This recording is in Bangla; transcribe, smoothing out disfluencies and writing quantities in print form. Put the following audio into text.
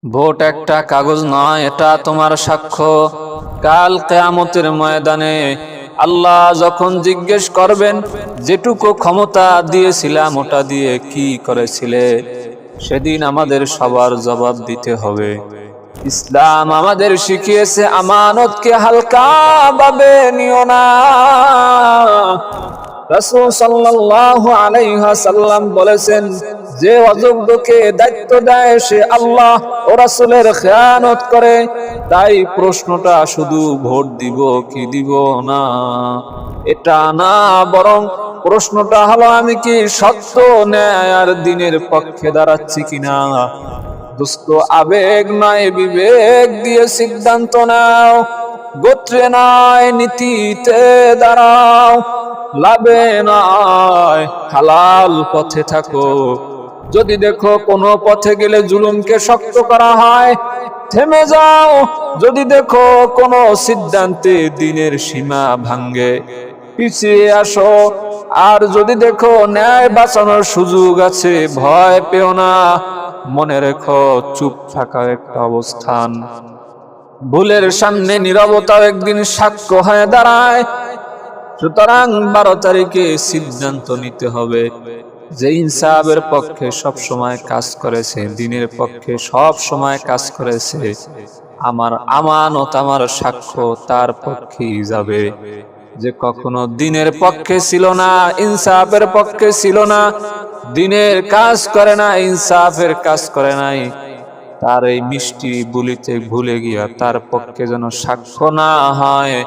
ভোট একটা কাগজ নয়, এটা তোমার সাক্ষ্য। কাল কিয়ামতের ময়দানে আল্লাহ যখন জিজ্ঞেস করবেন, যেটুকু ক্ষমতা দিয়েছিলাম ওটা দিয়ে কি করেছিলে, সেদিন আমাদের সবার জবাব দিতে হবে। ইসলাম আমাদের শিখিয়েছে আমানতকে হালকা ভাবে নিও না। রাসূল সাল্লাল্লাহু আলাইহি ওয়াসাল্লাম বলেছেন, যে অযোগ্যকে দায়িত্ব দেয় সে আল্লাহ ও রাসূলের খেয়ানত করে। তাই প্রশ্নটা শুধু ভোট দিব কি দিব না এটা না, বরং প্রশ্নটা হলো আমি কি সত্য ন্যায় আর দ্বীনের পক্ষে দাঁড়াচ্ছি কিনা। দোস্ত, আবেগ নয় বিবেক দিয়ে সিদ্ধান্ত নাও। গোত্রে নয় নীতিতে দাঁড়াও। লাভে নয় হালাল পথে থাকো। যদি দেখো কোনো পথে গেলে জুলুমকে শক্ত করা হয়, থেমে যাও। যদি দেখো কোনো সিদ্ধান্তে দ্বীনের সীমা ভাঙ্গে, পিছিয়ে আসো। আর যদি দেখো ন্যায় বাঁচানোর সুযোগ আছে, ভয় পেও না। মনে রেখো, চুপ থাকা একটা অবস্থান। ভুলের সামনে নীরবতা একদিন সাক্ষ্য হয়ে দাঁড়ায়। সুতরাং 12 তারিখে সিদ্ধান্ত নিতে হবে, যে ইনসাফের পক্ষে সব সময় কাজ করেছে, দ্বীনের পক্ষে সব সময় কাজ করেছে, আমার আমানত আমার সাক্ষ্য তার পক্ষেই যাবে। যে কখনো দ্বীনের পক্ষে ছিল না, ইনসাফের পক্ষে ছিল না, দ্বীনের কাজ করে না, ইনসাফের কাজ করে নাই, তার এই মিষ্টি বলিতে ভুলে গিয়া তার পক্ষে যেন সাক্ষ্য না হয়।